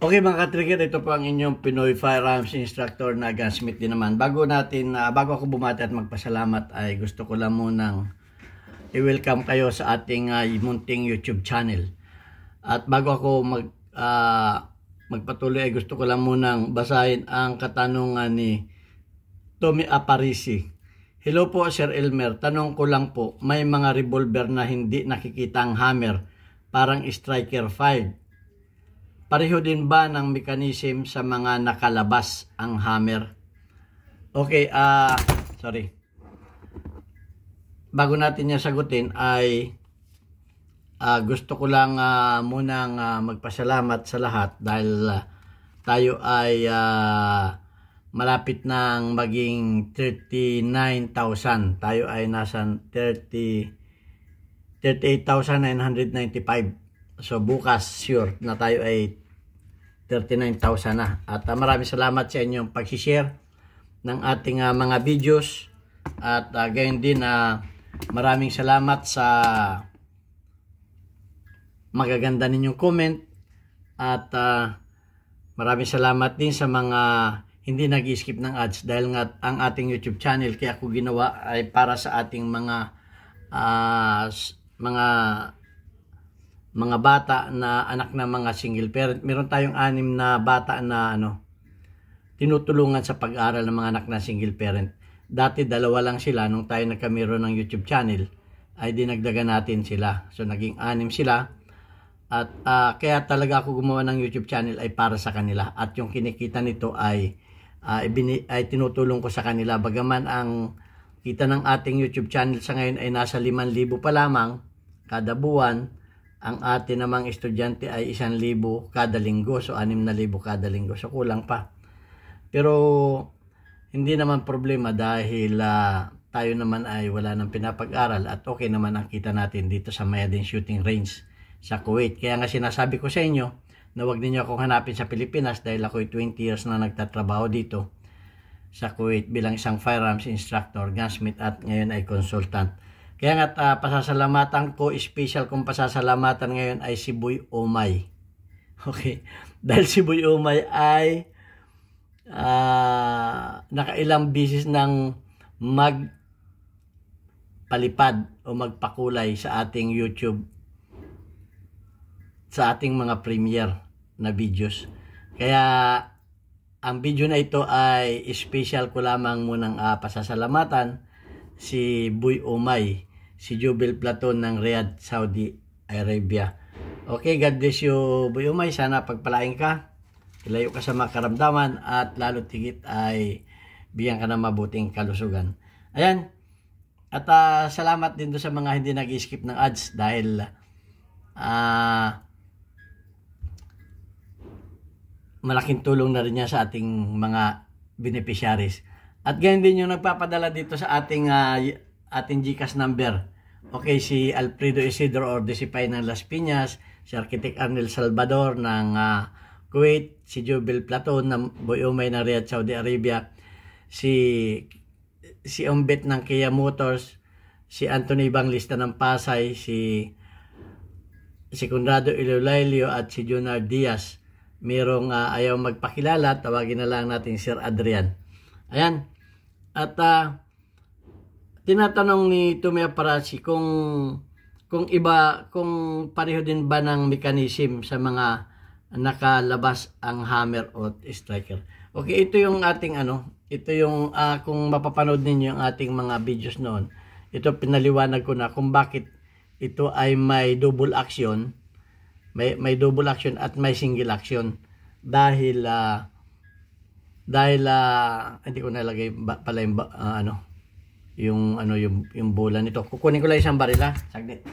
Okay mga ka-trigger, ito po ang inyong Pinoy Firearms Instructor na gunsmith din naman. Bago ako bumati at magpasalamat ay gusto ko lang munang i-welcome kayo sa ating munting YouTube channel. At bago ako magpatuloy ay gusto ko lang munang basahin ang katanungan ni Tommy Aparisi. Hello po Sir Elmer, tanong ko lang po, may mga revolver na hindi nakikita ang hammer, parang Striker 5. Pareho din ba ng mechanism sa mga nakalabas ang hammer? Okay, sorry. Bago natin niya sagutin ay gusto ko lang munang magpasalamat sa lahat dahil tayo ay malapit nang maging 39,000. Tayo ay nasa 38,995. So bukas sure na tayo ay 39,000 na. At maraming salamat sa inyong pag-share ng ating mga videos. At gayon din maraming salamat sa magaganda ninyong comment. At maraming salamat din sa mga hindi nag-skip ng ads dahil nga ang ating YouTube channel kaya ako ginawa ay para sa ating mga bata na anak ng mga single parent. Meron tayong 6 na bata na tinutulungan sa pag-aaral ng mga anak na single parent. Dati 2 lang sila nung tayo nagkameron ng YouTube channel ay dinagdagan natin sila. So naging 6 sila. At kaya talaga ako gumawa ng YouTube channel ay para sa kanila. At yung kinikita nito ay tinutulong ko sa kanila. Bagaman ang kita ng ating YouTube channel sa ngayon ay nasa 5,000 pa lamang kada buwan. Ang atin namang estudyante ay 1,000 kada linggo. So 6,000 kada linggo. So kulang pa. Pero hindi naman problema dahil tayo naman ay wala nang pinapag-aral at okay naman ang kita natin dito sa Mayadin Shooting Range sa Kuwait. Kaya nga sinasabi ko sa inyo na huwag ninyo akong hanapin sa Pilipinas dahil ako'y 20 years na nagtatrabaho dito sa Kuwait bilang isang firearms instructor, gunsmith at ngayon ay consultant. Kaya nga pasasalamatan ko, special kong pasasalamatan ngayon ay si Boy Omay. Okay. Dahil si Boy Omay ay nakailang bisis ng magpalipad o magpakulay sa ating YouTube, sa ating mga premiere na videos. Kaya ang video na ito ay special ko lamang munang pasasalamatan si Boy Omay, si Jubil Platon ng Riyadh, Saudi Arabia. Okay, God bless you Boy Omay. Sana pagpalain ka, ilayo ka sa mga karamdaman at lalo tigit ay bigyan ka ng mabuting kalusugan. Ayan. At salamat din doon sa mga hindi nag-skip ng ads dahil malaking tulong na rin niya sa ating mga beneficiaries. At ganyan din yung nagpapadala dito sa ating GCash number. Okay, si Alfredo Isidro Ordesipay ng Las Piñas, si Architect Arnel Salvador ng Kuwait, si Jubil Platon ng Boy Omay ng Riyadh, Saudi Arabia, si Umbet ng Kia Motors, si Anthony Banglista ng Pasay, si Conrado Ilolailio at si Jonar Diaz. Merong ayaw magpakilala, tawagin na lang natin Sir Adrian. Ayan. At tinatanong ni Tommy Aparisi kung pareho din ba ng mechanism sa mga nakalabas ang hammer o striker. Okay, ito yung ating ito yung kung mapapanood ninyo yung ating mga videos noon. Ito pinaliwanag ko na kung bakit ito ay may double action. May double action at may single action dahil hindi ko nalagay pala yung bola nito. Kukunin ko lang isang barila. Saglit.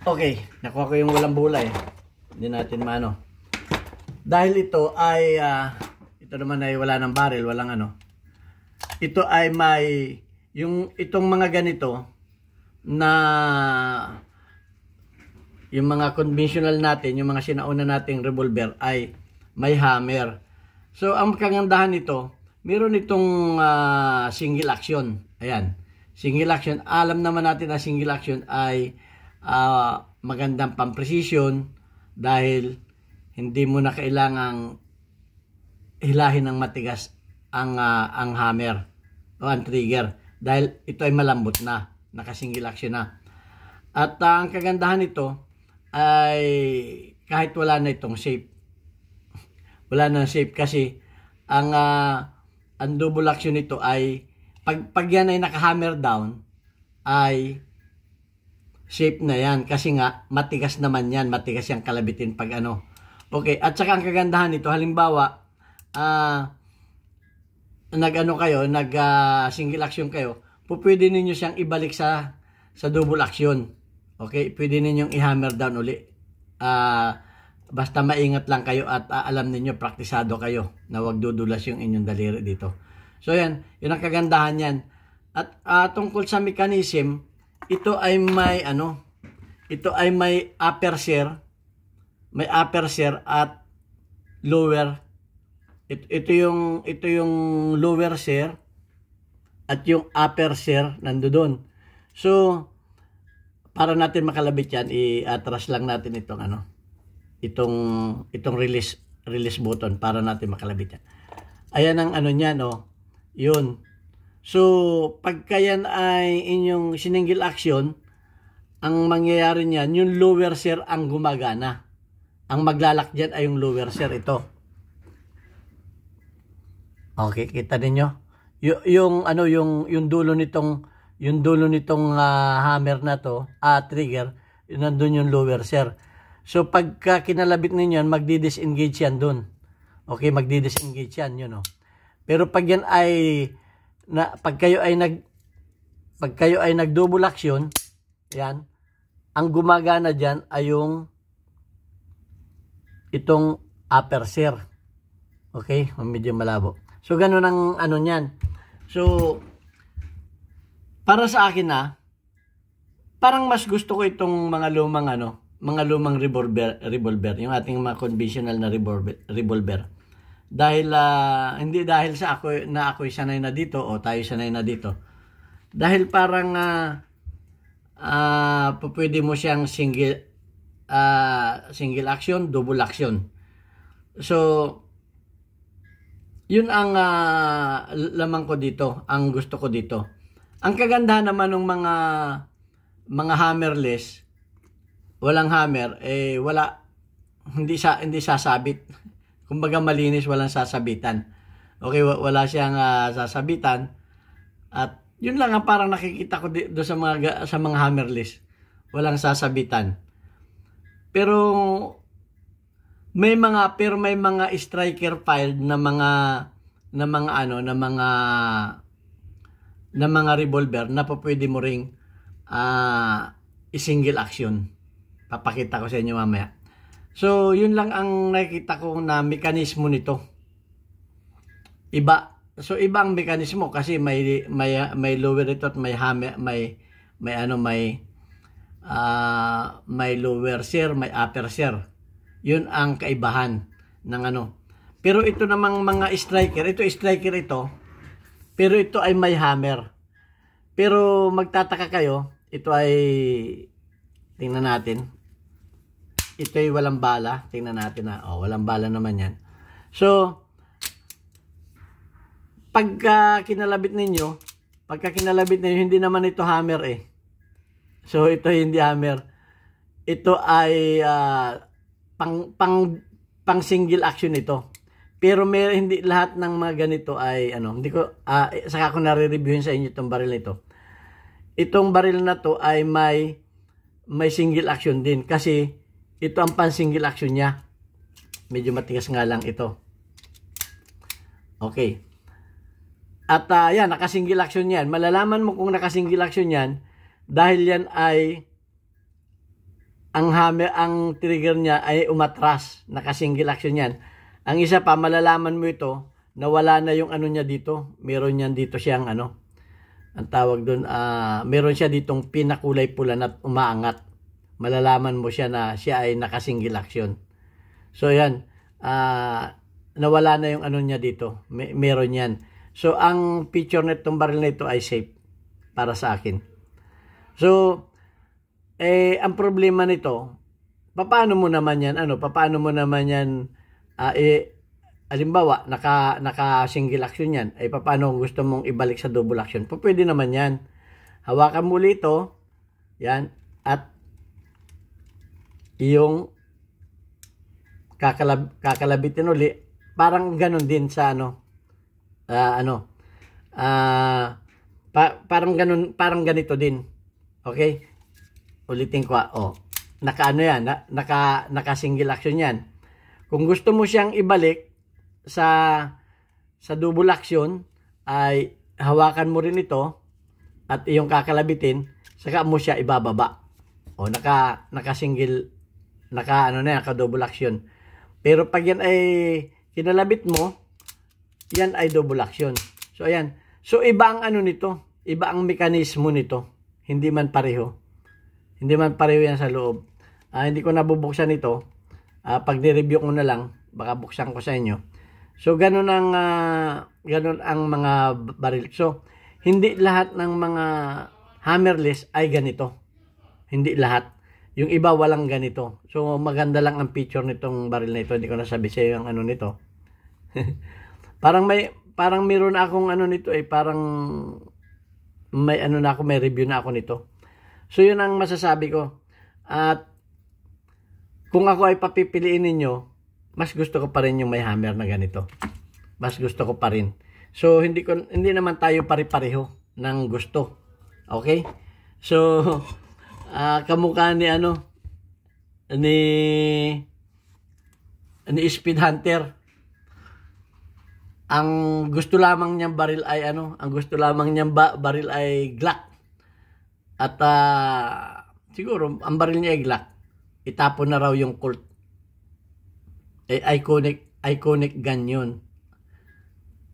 Okay, nakuha ko yung walang bola Hindi natin dahil ito ay ito naman ay wala ng barrel, walang Ito ay may itong mga ganito na yung mga conventional natin, yung mga sinauna nating revolver ay may hammer. So ang kagandahan nito, meron itong single action. Ayan. Single action. Alam naman natin na single action ay magandang pang-precision dahil hindi mo na kailangang hilahin ng matigas ang hammer o ang trigger dahil ito ay malambot na, naka-single action na. At ang kagandahan nito ay kahit wala na itong shape. Wala na shape kasi ang double action nito ay pag yan ay naka-hammer down ay shape na yan kasi nga matigas naman yan, matigas yung kalabitin pag ano. Okay, at saka ang kagandahan nito, halimbawa single action kayo, pwede ninyo siyang ibalik sa double action. Okay, pwede ninyong i-hammer down uli. Basta maingat lang kayo at alam ninyo, praktisado kayo na wag dudulas yung inyong daliri dito. So yan, yun ang kagandahan yan. At tungkol sa mechanism, ito ay may upper share, at lower. Ito yung lower share at yung upper share nandoon. So para natin makalabit yan, i-atras lang natin itong release button para natin makalabit yan. Ayan ang niyan, yun. So pagka yan ay inyong single action, ang mangyayari niyan, yung lower share ang gumagana. Ang maglalak diyan ay yung lower share, ito. Okay, kita ninyo? Yung dulo nitong hammer na to, trigger, nandun yung lower share. So pagka kinalabit ninyo yan, magdi-disengage yan dun. Okay, magdi-disengage yan, yun. Pero pag yan ay pag kayo ay nag-double action, yan, ang gumagana diyan ay itong upper share. Okay, medyo malabo. So ganun ang niyan. So para sa akin parang mas gusto ko itong mga lumang revolver, yung ating mga conventional na revolver. Dahil hindi dahil sa ako'y sanay na dito o tayo sanay na dito. Dahil parang pwede mo siyang single action, double action. So yun ang lamang ko dito, ang gusto ko dito. Ang kagandahan naman ng mga hammerless, walang hammer, hindi sasabit. Kumbaga malinis, walang sasabitan. Okay, wala siyang sasabitan. At yun lang ang parang nakikita ko dito sa mga hammerless. Walang sasabitan. Pero may mga striker file na mga revolver na pwede mo ring i-single action. Papakita ko sa inyo mamaya. So, yun lang ang nakikita ko na mekanismo nito. Iba ang mekanismo kasi may lower ito at may hammer, may lower share, may upper share. Yun ang kaibahan ng Pero ito namang mga striker, ito. Pero ito ay may hammer. Pero magtataka kayo, ito ay tingnan natin. Ito ay walang bala. Tingnan natin walang bala naman yan. So, pagka kinalabit ninyo, hindi naman ito hammer So, ito hindi hammer. Ito ay pang single action ito. Pero hindi lahat ng mga ganito ay hindi ko saka ko nare-reviewin sa inyo itong baril nito. Itong baril na to ay may single action din kasi ito ang pan-single action niya. Medyo matigas nga lang ito. Okay. At yan, naka-single action yan. Malalaman mo kung naka-single action yan dahil yan ay ang trigger niya ay umatras. Naka-single action yan. Ang isa pa, malalaman mo ito na wala na yung niya dito. Meron yan dito siyang ang tawag doon, meron siya ditong pinakulay pula na umaangat. Malalaman mo siya na siya ay naka-single action. So yan, nawala na yung niya dito. Meron yan. So, ang feature nitong baril na ito ay safe para sa akin. So, ang problema nito, paano mo naman yan, halimbawa, naka single action yan, ay paano kung gusto mong ibalik sa double action? Pwede naman yan. Hawakan mo ulit ito, yan, at yung kakalabitin uli, parang ganun din sa parang ganito din. Okay? Ulitin ko, naka single action yan. Kung gusto mo siyang ibalik sa double action, ay hawakan mo rin ito at iyong kakalabitin, saka mo siya ibababa. Naka double action. Pero pag yan ay kinalabit mo, yan ay double action. So ayan. So iba ang nito, iba ang mekanismo nito. Hindi man pareho. Hindi man pareho yan sa loob. Hindi ko nabubuksan ito. Pag ni-review ko na lang, baka buksan ko sa inyo. So ganun ang mga baril. So hindi lahat ng mga hammerless ay ganito. Hindi lahat. Yung iba walang ganito. So maganda lang ang feature nitong baril na ito. Hindi ko nasabi sa iyo ang nito. parang meron akong nito parang may may review na ako nito. So yun ang masasabi ko. At kung ako ay papipiliin ninyo, mas gusto ko pa rin yung may hammer na ganito. Mas gusto ko pa rin. So hindi naman tayo pare-pareho ng gusto. Okay? So kamukha ni ni Speed Hunter. Ang gusto lamang niyang baril ay baril ay Glock. At siguro ang baril niya ay Glock. Itapon na raw yung Colt. Iconic gun yun.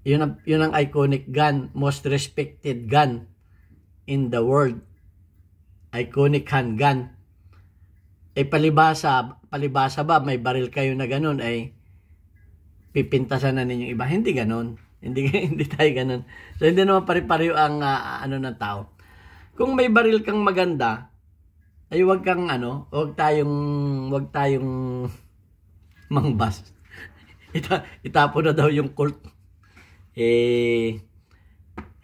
Yun ang iconic gun, most respected gun in the world. Iconic handgun. Palibasa ba may baril kayo na ganun ay pipintasan na ninyo iba? Hindi ganun. Hindi tayo ganun. So hindi naman pare-pareho ang ng tao. Kung may baril kang maganda, ay wag tayong mangbas. Itapon na daw yung Colt.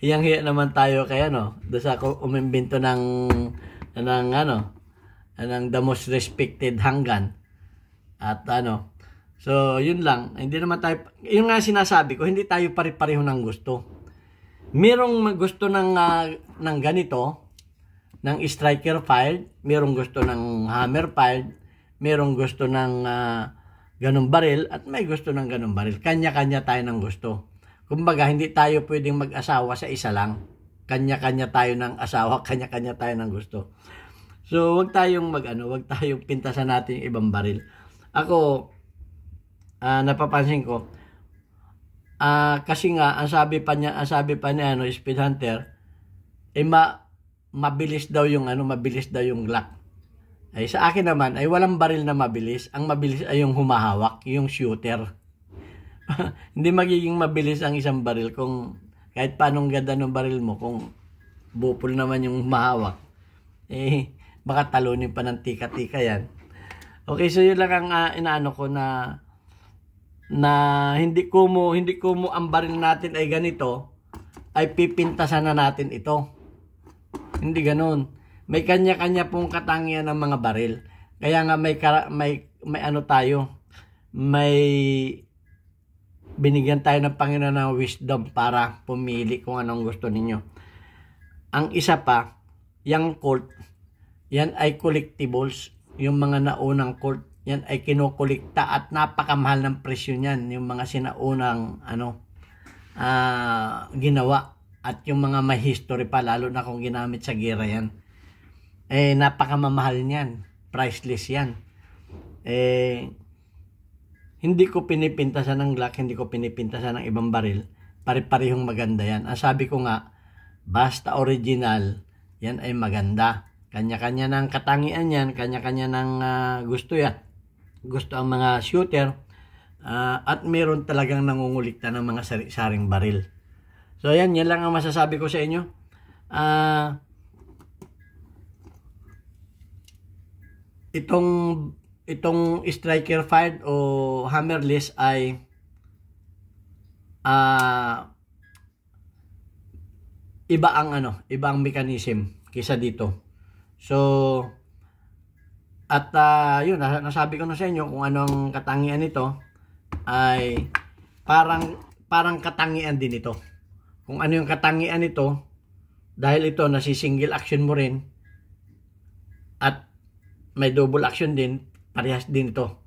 Hiyang-hiya naman tayo kaya doon sa umimbento ng the most respected handgun. At so yun lang, hindi naman tayo, yung nga sinasabi ko, hindi tayo pare-pareho ng gusto. Merong gusto ng ganito, ng striker fired, merong gusto ng hammer fired, merong gusto ng ganong baril, at may gusto ng ganong baril. Kanya-kanya tayo ng gusto. Kumbaga, hindi tayo pwedeng mag-asawa sa isa lang. Kanya-kanya tayo ng asawa, kanya-kanya tayo ng gusto. So, wag tayong pintasan natin yung ibang baril. Ako, napapansin ko, kasi nga, ang sabi pa niya, Speed Hunter, mabilis daw yung Glock. Ay sa akin naman ay walang baril na mabilis. Ang mabilis ay yung humahawak, yung shooter. Hindi magiging mabilis ang isang baril kung kahit paanong ganda ng baril mo, kung bupol naman yung humahawak. Baka talunin pa ng tika-tika yan. Okay, so yun lang ang inaano ko na hindi ko mo ang baril natin ay ganito, ay pipintasan na natin ito. Hindi ganoon. May kanya-kanya pong katangian ng mga baril. Kaya nga may binigyan tayo ng Panginoon ng wisdom para pumili kung anong gusto ninyo. Ang isa pa, yung Colt, yan ay collectibles. Yung mga naunang Colt, yan ay kinukulikta at napakamahal ng presyo niyan. Yung mga sinaunang ginawa. At yung mga may history pa, lalo na kung ginamit sa gera yan. Napakamamahal niyan. Priceless yan. Hindi ko pinipintasan ng Glock, hindi ko pinipintasan ng ibang baril. Pare-parehong maganda yan. Ang sabi ko nga, basta original, yan ay maganda. Kanya-kanya ng katangian yan, kanya-kanya ng gusto yan. Gusto ang mga shooter. At meron talagang nangungulikta ng mga saring baril. So yan lang ang masasabi ko sa inyo. Itong striker fired o hammerless ay iba ang mechanism kaysa dito. So at yun, nasabi ko na sa inyo kung anong katangian nito ay parang katangian din ito. Kung ano yung katangian nito, dahil ito nasi-single action mo rin at may double action din, parehas din ito.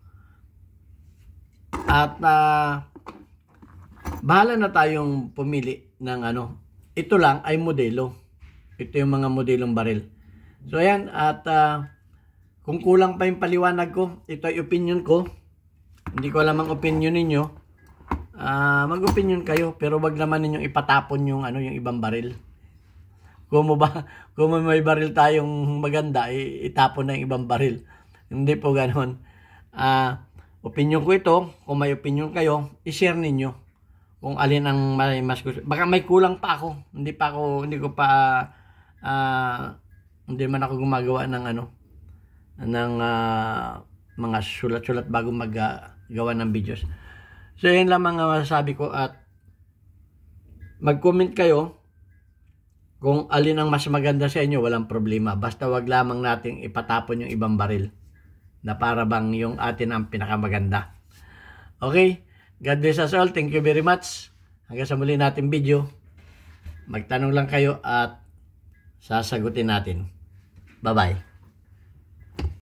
At bahala na tayong pumili ng ito lang ay modelo. Ito yung mga modelong baril. So ayan, at kung kulang pa yung paliwanag ko, ito ay opinion ko. Hindi ko alam ang opinion ninyo. Mag-opinion kayo, pero wag naman ninyong ipatapon yung yung ibang baril. Kung may baril tayong maganda, itapon na yung ibang baril. Hindi po ganoon. Opinion ko ito. Kung may opinion kayo, i-share ninyo kung alin ang mas gusto. Baka may kulang pa ako. Hindi man ako gumagawa ng mga sulat-sulat bago maggawa ng videos. So yan lang mga masasabi ko, at mag-comment kayo kung alin ang mas maganda sa inyo, walang problema. Basta wag lamang nating ipatapon yung ibang baril na para bang yung atin ang pinakamaganda. Okay? God bless us all. Thank you very much. Hanggang sa muli natin video. Magtanong lang kayo at sasagutin natin. Bye-bye.